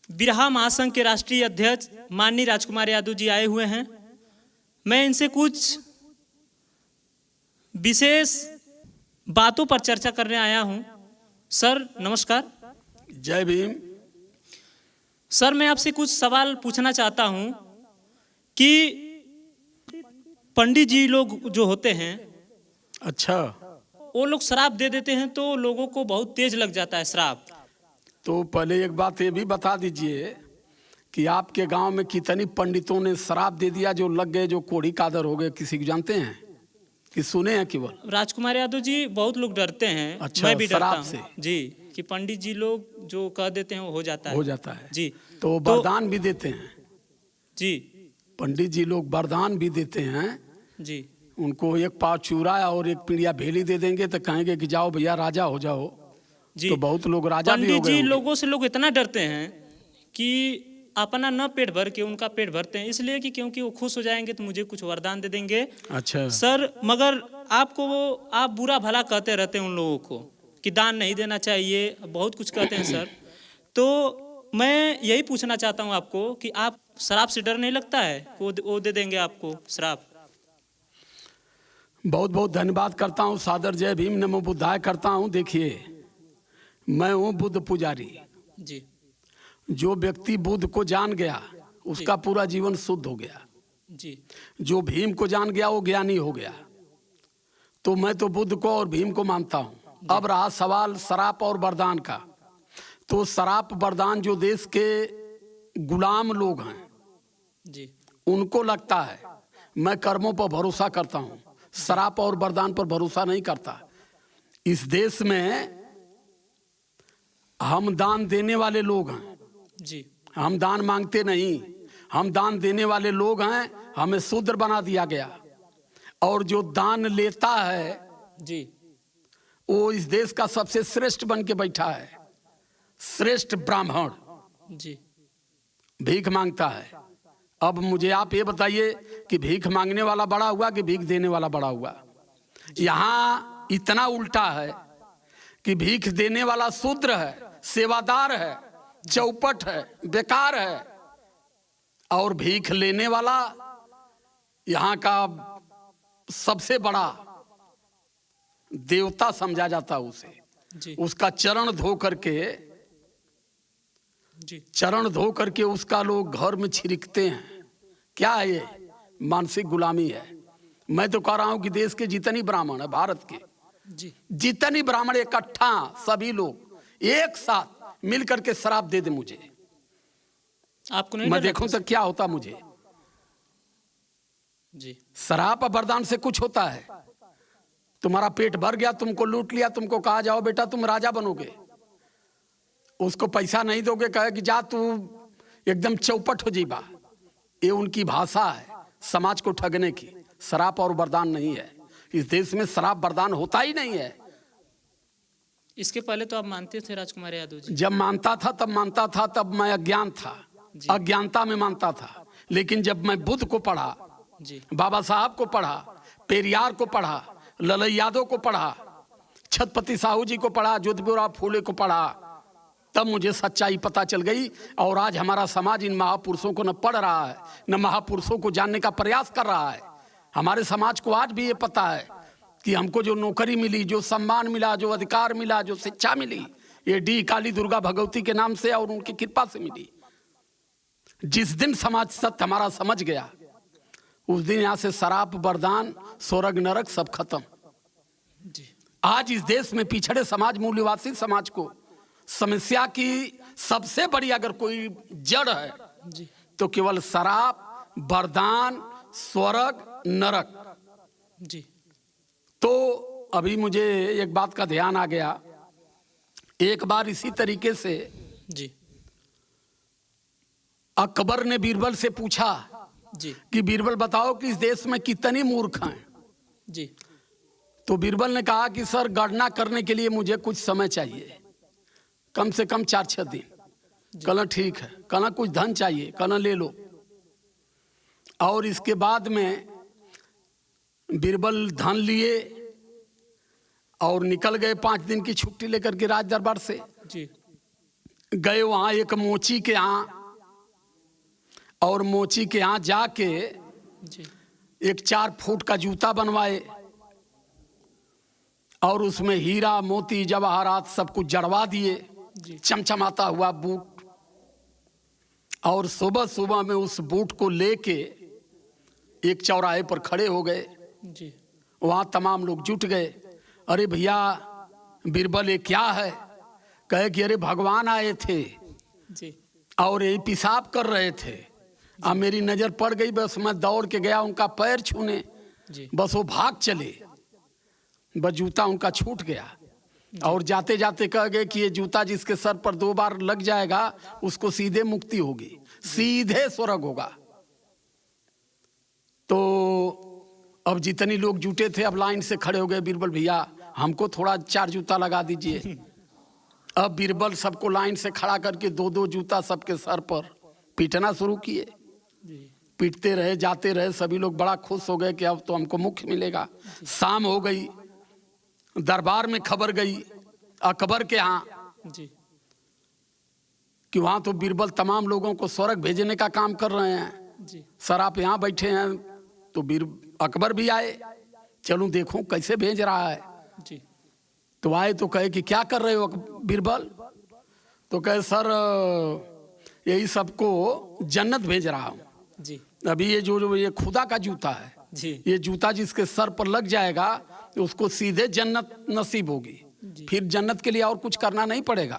बिरहा महासंघ के राष्ट्रीय अध्यक्ष माननीय राजकुमार यादव जी आए हुए हैं। मैं इनसे कुछ विशेष बातों पर चर्चा करने आया हूं। सर नमस्कार। जय भीम। सर मैं आपसे कुछ सवाल पूछना चाहता हूं कि पंडित जी लोग जो होते हैं, अच्छा, वो लोग शराब दे देते हैं तो लोगों को बहुत तेज लग जाता है शराब। तो पहले एक बात ये भी बता दीजिए कि आपके गांव में कितनी पंडितों ने शराब दे दिया जो लग गए, जो कोढ़ी कादर हो गए, किसी को जानते हैं कि सुने हैं केवल? राजकुमार यादव जी, बहुत लोग डरते हैं। अच्छा, मैं भी डरता शराब हूं से जी, कि पंडित जी लोग जो कह देते हैं वो हो जाता है जी। तो वरदान भी देते हैं जी। पंडित जी लोग, वरदान भी देते हैं जी। उनको एक पाव चूरा और एक पीढ़िया भेली दे देंगे तो कहेंगे कि जाओ भैया राजा हो जाओ जी। तो बहुत लोग राजा भी हो पंडित गए जी होंगे। लोगों से लोग इतना डरते हैं कि अपना न पेट भर के उनका पेट भरते हैं, इसलिए कि क्योंकि वो खुश हो जाएंगे तो मुझे कुछ वरदान दे देंगे। अच्छा सर, मगर आपको वो आप बुरा भला कहते रहते हैं उन लोगों को कि दान नहीं देना चाहिए, बहुत कुछ कहते हैं सर। तो मैं यही पूछना चाहता हूँ आपको कि आप शराब से डर नहीं लगता है? वो दे देंगे आपको शराब। बहुत बहुत धन्यवाद करता हूँ, सादर जय भीम नमो बुद्धाय करता हूँ। देखिए, मैं हूँ बुद्ध पुजारी जी। जो व्यक्ति बुद्ध को जान गया उसका पूरा जीवन शुद्ध हो गया जी। जो भीम को जान गया वो ज्ञानी हो गया। तो मैं तो बुद्ध को और भीम को मानता हूँ। अब रहा सवाल शराब और वरदान का, तो शराब वरदान जो देश के गुलाम लोग हैं जी, उनको लगता है। मैं कर्मों पर भरोसा करता हूँ, शराब और वरदान पर भरोसा नहीं करता। इस देश में हम दान देने वाले लोग हैं जी। हम दान मांगते नहीं, हम दान देने वाले लोग हैं। हमें शूद्र बना दिया गया और जो दान लेता है जी, वो इस देश का सबसे श्रेष्ठ बन के बैठा है। श्रेष्ठ ब्राह्मण जी। भीख मांगता है। अब मुझे आप ये बताइए कि भीख मांगने वाला बड़ा हुआ कि भीख देने वाला बड़ा हुआ? यहाँ इतना उल्टा है कि भीख देने वाला शूद्र है, सेवादार है, चौपट है, बेकार है, और भीख लेने वाला यहाँ का सबसे बड़ा देवता समझा जाता उसे। जी। उसका चरण धो करके जी। उसका लोग घर में छिड़कते हैं। क्या है ये? मानसिक गुलामी है। मैं तो कह रहा हूं कि देश के जितनी ब्राह्मण है, भारत के जी, जितनी ब्राह्मण इकट्ठा सभी लोग एक साथ मिल करके शराब दे दे मुझे, आपको नहीं मैं डर देखूं लगता? तो क्या होता मुझे। जी। शराब और वरदान से कुछ होता है? तुम्हारा पेट भर गया, तुमको लूट लिया, तुमको कहा जाओ बेटा तुम राजा बनोगे, उसको पैसा नहीं दोगे, कहे कि जा तू एकदम चौपट हो जीबा। ये उनकी भाषा है समाज को ठगने की। शराब और वरदान नहीं है इस देश में, शराब वरदान होता ही नहीं है। इसके पहले तो आप मानते थे राजकुमार यादव जी? जब मानता था तब मैं अज्ञान था, अज्ञानता में मानता था। लेकिन जब मैं बुद्ध को पढ़ा, जी, बाबा साहब को पढ़ा, पेरियार को पढ़ा, ललई यादव को पढ़ा, छत्रपति साहू जी को पढ़ा, ज्योतिबा फूले को पढ़ा, तब मुझे सच्चाई पता चल गई। और आज हमारा समाज इन महापुरुषों को न पढ़ रहा है, न महापुरुषों को जानने का प्रयास कर रहा है। हमारे समाज को आज भी ये पता है कि हमको जो नौकरी मिली, जो सम्मान मिला, जो अधिकार मिला, जो शिक्षा मिली, ये डी काली दुर्गा भगवती के नाम से और उनकी कृपा से मिली। जिस दिन समाज सत्य हमारा समझ गया उस दिन यहाँ से शराब वरदान स्वर्ग नरक सब खत्म। जी। आज इस देश में पिछड़े समाज, मूल्यवासी समाज को समस्या की सबसे बड़ी अगर कोई जड़ है जी, तो केवल शराब, वरदान, स्वर्ग नरक। जी। तो अभी मुझे एक बात का ध्यान आ गया। एक बार इसी तरीके से जी, अकबर ने बीरबल से पूछा जी, कि बीरबल बताओ कि इस देश में कितनी मूर्ख हैं? जी, तो बीरबल ने कहा कि सर गणना करने के लिए मुझे कुछ समय चाहिए, कम से कम 4-6 दिन। कहना ठीक है। कहना कुछ धन चाहिए, कहना ले लो। और इसके बाद में बीरबल धन लिए और निकल गए 5 दिन की छुट्टी लेकर के राज दरबार से। जी, गए वहां एक मोची के यहाँ, और मोची के यहाँ जाके जी एक 4 फुट का जूता बनवाए और उसमें हीरा मोती जवाहरात सब कुछ जड़वा दिए, जी चमचमाता हुआ बूट। और सुबह सुबह में उस बूट को लेके एक चौराहे पर खड़े हो गए। जी वहां तमाम लोग जुट गए। अरे भैया बीरबल ये क्या है? कहे कि अरे भगवान आए थे जी और ये पेशाब कर रहे थे, अब मेरी नजर पड़ गई, बस मैं दौड़ के गया उनका पैर छूने, जी बस वो भाग चले, बस जूता उनका छूट गया। और जाते जाते कह गए कि ये जूता जिसके सर पर 2 बार लग जाएगा उसको सीधे मुक्ति होगी, सीधे स्वर्ग होगा। तो अब जितनी लोग जुटे थे अब लाइन से खड़े हो गए, बीरबल भैया हमको थोड़ा 4 जूता लगा दीजिए। अब बीरबल सबको लाइन से खड़ा करके 2-2 जूता सबके सर पर पीटना शुरू किए। जी पीटते रहे, जाते रहे, सभी लोग बड़ा खुश हो गए कि अब तो हमको मुक्ति मिलेगा। शाम हो गई, दरबार में खबर गई अकबर के यहाँ जी कि वहां तो बीरबल तमाम लोगों को स्वर्ग भेजने का काम कर रहे हैं। जी सर आप यहाँ बैठे हैं, तो अकबर भी आए, चलूं देखूं कैसे भेज रहा है। जी तो आए तो कहे कि क्या कर रहे हो बीरबल? तो कहे सर यही सबको जन्नत भेज रहा हूँ। जी अभी ये जो ये खुदा का जूता है, जी ये जूता जिसके सर पर लग जाएगा उसको सीधे जन्नत नसीब होगी, फिर जन्नत के लिए और कुछ करना नहीं पड़ेगा।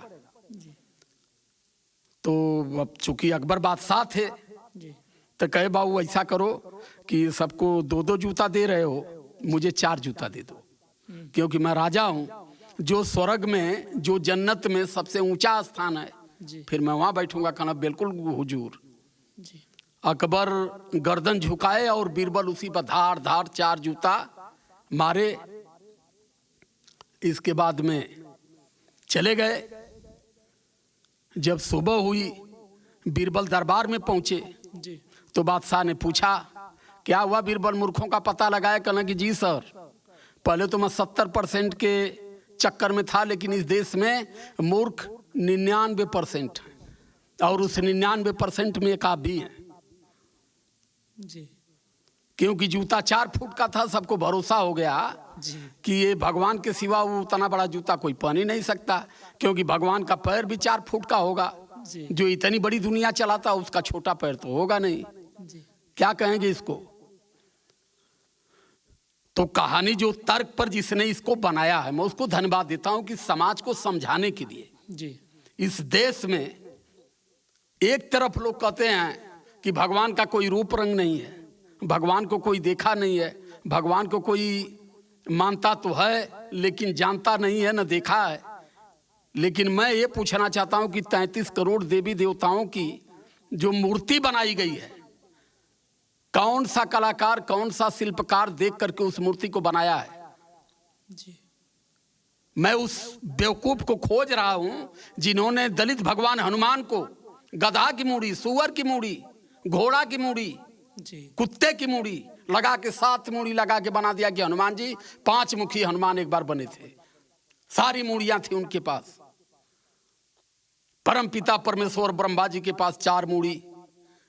तो अब चूंकि अकबर बादशाह थे जी तो कहे बाबू ऐसा करो कि सबको 2-2 जूता दे रहे हो, मुझे 4 जूता दे दो, क्योंकि मैं राजा हूं। जो स्वर्ग में जो जन्नत में सबसे ऊंचा स्थान है, जी फिर मैं वहां बैठूंगा। कहना बिल्कुल हुजूर। जी अकबर गर्दन झुकाए और बीरबल उसी पर धार धार 4 जूता मारे। इसके बाद में चले गए। जब सुबह हुई बीरबल दरबार में पहुंचे जी तो बादशाह ने पूछा क्या हुआ बीरबल, मूर्खों का पता लगाया? कहना कि जी सर, पहले तो मैं 70% के चक्कर में था, लेकिन इस देश में मूर्ख 99% है और उस 99% में एक आप भी हैं। जी क्योंकि जूता 4 फुट का था, सबको भरोसा हो गया जी कि ये भगवान के सिवा वो उतना बड़ा जूता कोई पहन ही नहीं सकता, क्योंकि भगवान का पैर भी 4 फुट का होगा। जी जो इतनी बड़ी दुनिया चलाता उसका छोटा पैर तो होगा नहीं। जी क्या कहेंगे इसको? तो कहानी जो तर्क पर जिसने इसको बनाया है, मैं उसको धन्यवाद देता हूं कि समाज को समझाने के लिए जी इस देश में एक तरफ लोग कहते हैं कि भगवान का कोई रूप रंग नहीं है, भगवान को कोई देखा नहीं है, भगवान को कोई मानता तो है लेकिन जानता नहीं है, न देखा है। लेकिन मैं ये पूछना चाहता हूं कि 33 करोड़ देवी देवताओं की जो मूर्ति बनाई गई है, कौन सा कलाकार, कौन सा शिल्पकार देख करके उस मूर्ति को बनाया है? जी मैं उस बेवकूफ को खोज रहा हूं जिन्होंने दलित भगवान हनुमान को गधा की मूड़ी, सुअर की मूड़ी, घोड़ा की मूड़ी, जी कुत्ते की मूड़ी लगा के 7 मूड़ी लगा के बना दिया कि हनुमान जी 5 मुखी हनुमान एक बार बने थे। सारी मूड़ियां थी उनके पास। परम पिता परमेश्वर ब्रह्मा जी के पास 4 मूड़ी,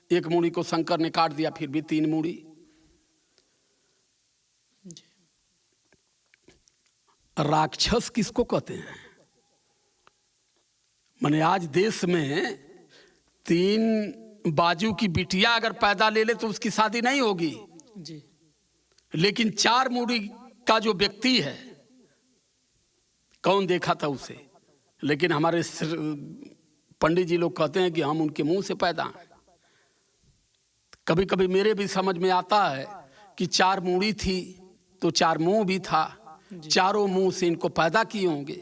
1 मूड़ी को शंकर ने काट दिया, फिर भी 3 मूड़ी। जी राक्षस किसको कहते हैं? माने आज देश में 3 बाजू की बिटिया अगर पैदा ले ले तो उसकी शादी नहीं होगी, जी लेकिन 4 मूड़ी का जो व्यक्ति है, कौन देखा था उसे? लेकिन हमारे पंडित जी लोग कहते हैं कि हम उनके मुंह से पैदा हैं। कभी कभी मेरे भी समझ में आता है कि 4 मूड़ी थी तो 4 मुंह भी था, चारों मुंह से इनको पैदा किए होंगे,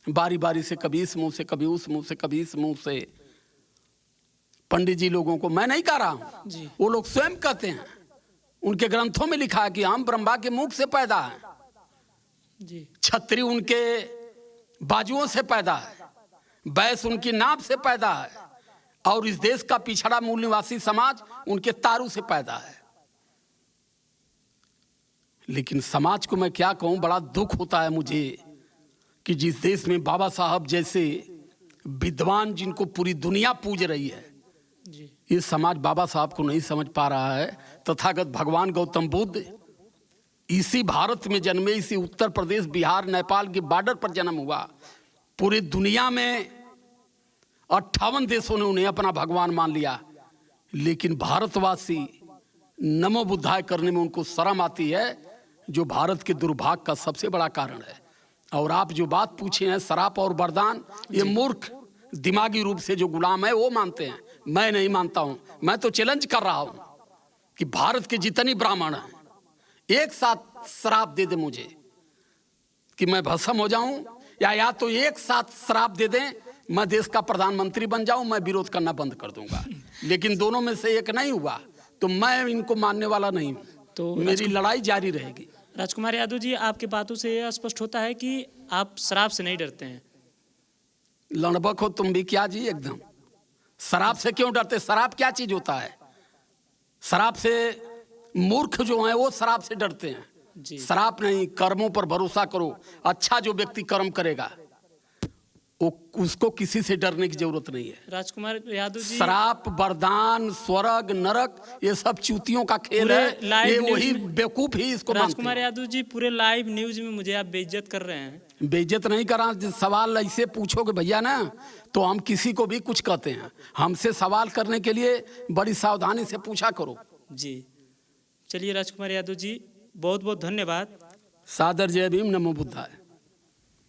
बारी बारी से, कभी इस मुंह से, कभी उस मुंह से, कभी इस मुंह से। पंडित जी लोगों को मैं नहीं कह रहा हूं, जी वो लोग स्वयं कहते हैं, उनके ग्रंथों में लिखा है कि हम ब्रह्मा के मुख से पैदा हैं, जी छतरी उनके बाजुओं से पैदा है, बैस उनकी नाभ से पैदा है, और इस देश का पिछड़ा मूल निवासी समाज उनके तारू से पैदा है। लेकिन समाज को मैं क्या कहूं, बड़ा दुख होता है मुझे कि जिस देश में बाबा साहब जैसे विद्वान जिनको पूरी दुनिया पूज रही है, जी ये समाज बाबा साहब को नहीं समझ पा रहा है। तथागत भगवान गौतम बुद्ध इसी भारत में जन्मे, इसी उत्तर प्रदेश, बिहार, नेपाल के बॉर्डर पर जन्म हुआ। पूरी दुनिया में 58 देशों ने उन्हें अपना भगवान मान लिया, लेकिन भारतवासी नमो बुद्धाय करने में उनको शर्म आती है, जो भारत के दुर्भाग्य का सबसे बड़ा कारण है। और आप जो बात पूछे हैं सराप और वरदान, ये मूर्ख दिमागी रूप से जो गुलाम है वो मानते हैं, मैं नहीं मानता हूं। मैं तो चैलेंज कर रहा हूं कि भारत के जितने ब्राह्मण हैं एक साथ श्राप दे दे मुझे कि मैं भस्म हो जाऊं, या तो एक साथ श्राप दे दें मैं देश का प्रधानमंत्री बन जाऊं, मैं विरोध करना बंद कर दूंगा। लेकिन दोनों में से एक नहीं हुआ तो मैं इनको मानने वाला नहीं हूं, तो मेरी लड़ाई जारी रहेगी। राजकुमार यादव जी, आपकी बातों से यह स्पष्ट होता है कि आप शराब से नहीं डरते हैं। लड़बक हो तुम भी क्या जी, एकदम शराब से क्यों डरते? शराब क्या चीज होता है? शराब से मूर्ख जो हैं वो शराब से डरते हैं जी। शराब नहीं, कर्मों पर भरोसा करो। अच्छा जो व्यक्ति कर्म करेगा वो उसको किसी से डरने की जरूरत नहीं है। राजकुमार यादव जी, शराब, वरदान, स्वर्ग, नरक, ये सब चूतियों का खेल है। ये वही बेवकूफ ही इसको मानते राजकुमार हैं। यादव जी, पूरे लाइव न्यूज में मुझे आप बेइज्जत कर रहे हैं। बेइज्जत नहीं करा, सवाल ऐसे पूछोगे भैया ना तो हम किसी को भी कुछ कहते हैं। हमसे सवाल करने के लिए बड़ी सावधानी से पूछा करो। जी चलिए राजकुमार यादव जी, बहुत बहुत धन्यवाद। सादर जय भीम, नमो बुद्धाय।